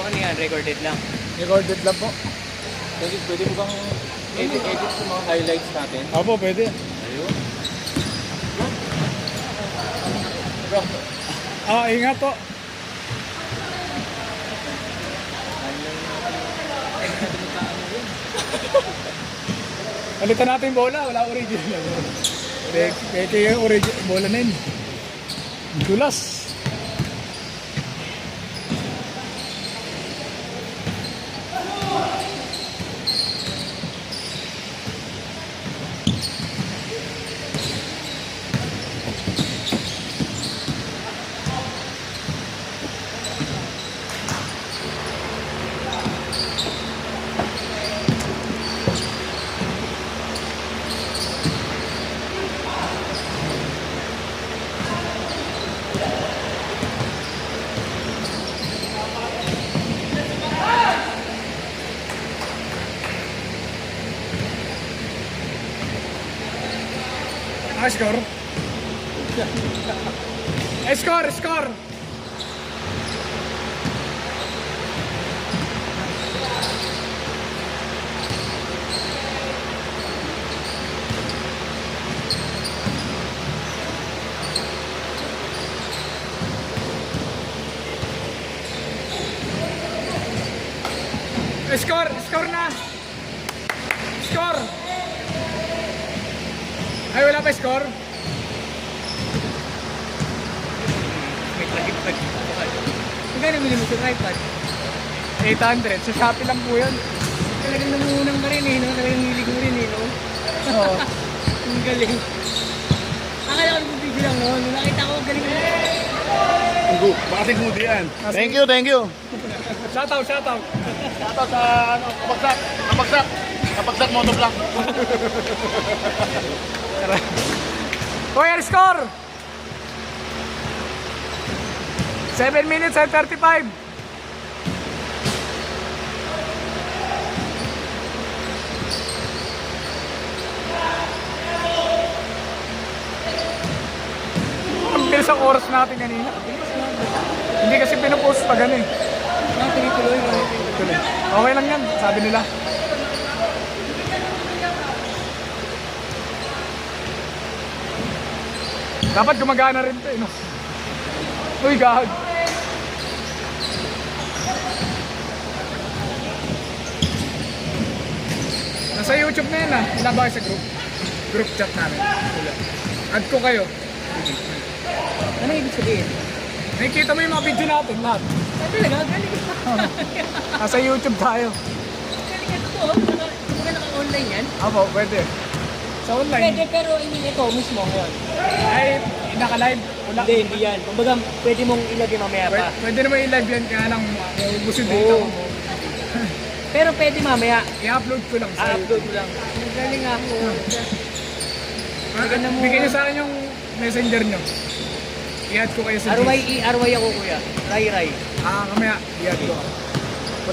Ano yan? Recorded lang. Recorded lang po. Pwede mo bang edit sa mga highlights natin? Opo, pwede. Ayun. Ingat po. Palitan natin yung bola, wala original. Pwede yung original bola na yun. Dulas. Score. Score. Score na. Score. Ay, wala pa score? May tripod. Magkano bili mo sa tripod? 800. Sa Shopee lang po yan. Talagang namunang ka rin eh, no? Talagang hilig mo rin eh, no? Oo. Ang galing. Akala ko nag-video lang noon. Nung nakita ko, galing mo. Bakit mood yan? Thank you. Shoutout. Shoutout sa Kapagsak Motovlog. Where score? 7 minutes and 35. Ang bilis ang oras natin kanina. Hindi kasi pinupost pa gano'n eh. Tuloy. Okay lang yan, sabi nila. Dapat gumagana rin to eh, no? Uy, gahag. Nasa YouTube na yan ah. Wala ba kayo sa group chat namin? Add ko kayo. Ano ibig sabihin? Nakikita mo yung mga video natin lahat. Talaga, galing ka. Nasa YouTube tayo. Galing ka to. Kumbaga naka-online yan? Apo, pwede. Sa online. Pwede, pero ito mismo ngayon. Ay, naka-live. Wala. Hindi yan. Kumbaga, pwede mong ilagay mamaya pa. Pwede naman i-live yan kaya lang ubus yung data Oo. mo. Pero pwede mamaya. I-upload ko lang sa Upload mo lang. Ang galing ako. Maganda mo. Bigyan nyo sa akin yung messenger nyo. I-add ko kayo sa GC. RY ako kuya. Ray. Kamaya, i-add ko.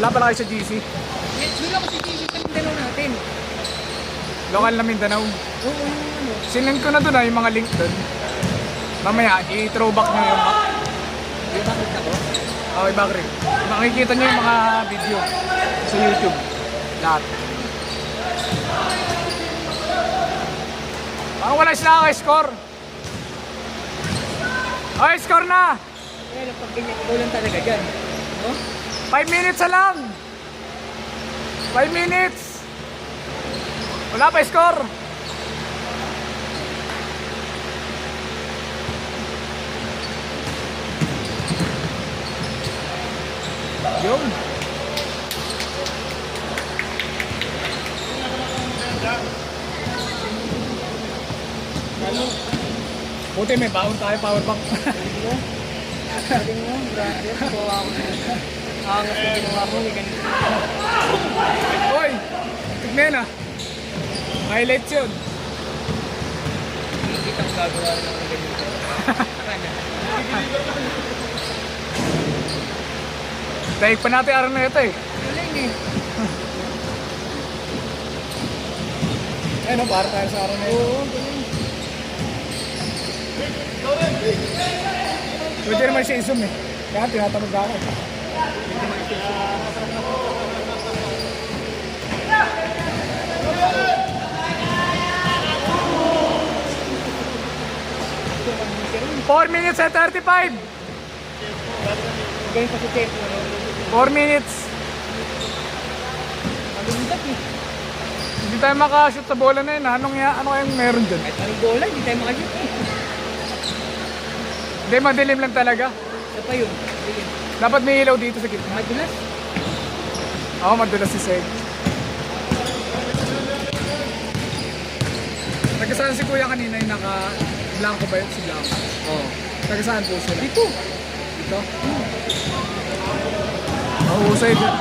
Wala pala kayo sa GC. Doon ako si TV sa Mindanao natin. Local na Mindanao. Oo, ano. Sinend ko na doon yung mga link doon. Mamaya, i-throwback nyo yung back. Yung bakit ako? Okay, back rin. Makikita nyo yung mga video sa YouTube. Lahat. Wala sila ako, score. Okay, score na. Kaya lang pag ganyan, ikaw lang talaga dyan. No? 5 minutes na lang. 5 minutes. Wala pa score. Yun. Buti may baon tayo, power bank. Galing mo, grabe. Kuha ako. Angas na ginawa mo, may ganito. Hoy, tignan na. Highlights yun. Kita ko gagawa rin ako ng ganito. Kanya. Dahil pa natin araw na ito eh. Galing eh. Eh no, para tayo sa araw na ito. Oo, galing. Pwede naman siya i-zoom eh. Kaya tinatamad ako. Four minutes and 35. Ganyan pa si Tempo. 4 minutes. Malundag eh. Hindi tayo makashoot sa bola na yun. Ano kayang meron dyan? Kahit anong bola, hindi tayo makashoot eh. Hindi, madilim lang talaga. Isa pa yun. Ayun. Dapat may ilaw dito sa gitna. Madulas. Oo, madulas si Seg. Tagasaan si Kuya kanina yung naka-blanco ba yun? Si Blanco. Oo. Tagasaan po sila. Dito. Dito? Mahusay din.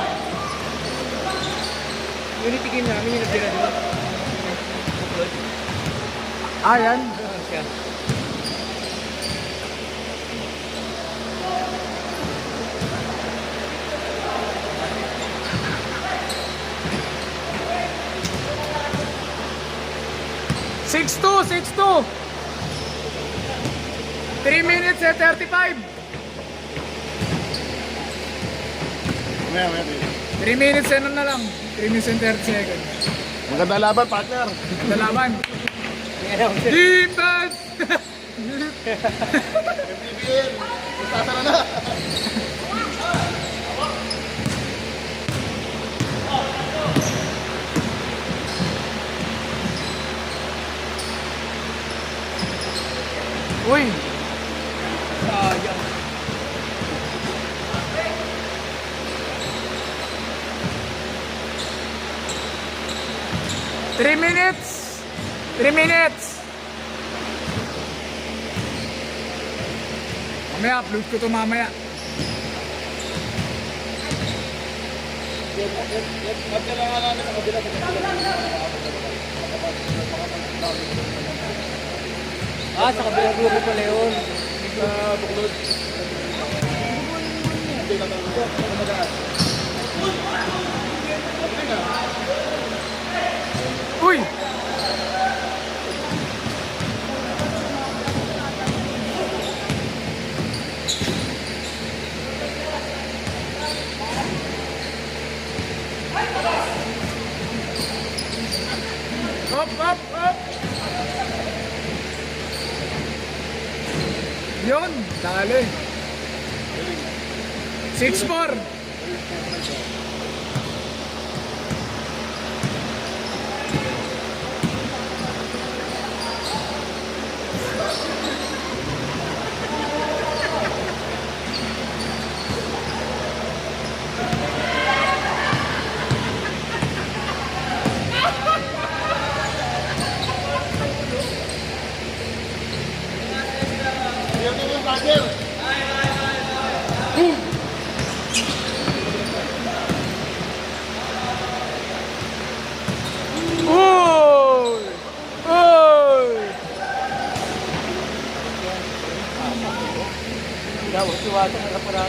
Yung itikin namin yung nagtira dito. Ah, yan. Siya. Six two. 3 minutes and 35. 3 minutes and ano na lang. 3 minutes and 30 seconds. Maganda laban, partner. Dalaban. Yan ako sir. Defense! Sasara na. Uy! Sayang. Three minutes! 3 minutes! Mamaya, upload ko ito mamaya. Ah, sa kabilang grupo pala yun. Buklod. Uy! Up! Yun, dali. 6-4. Uy! Daw, siwasa na parang.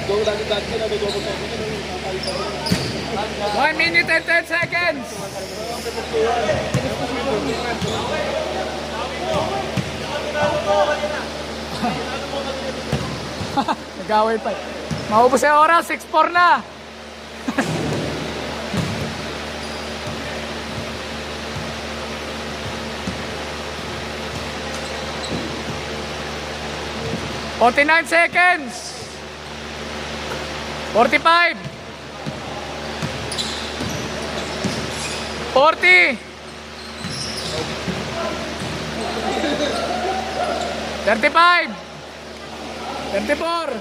Go lagi dati na do double time. 1 minute and 10 seconds. Nag-away pa. Maubos yung oras, 6-4 na. "49 seconds. 45. 40. 35. 34.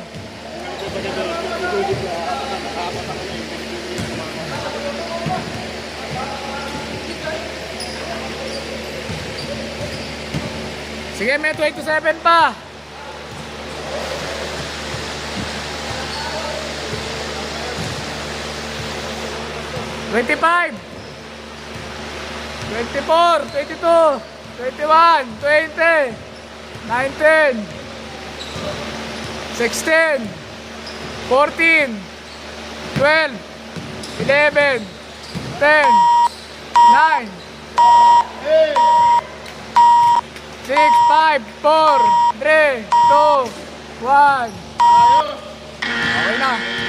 Sige, may 27 pa. 25, 24, 22, 21, 20, 19, 16, 14, 12, 11, 10, 9, 6, 5, 4, 3, 2, 1. Okay na.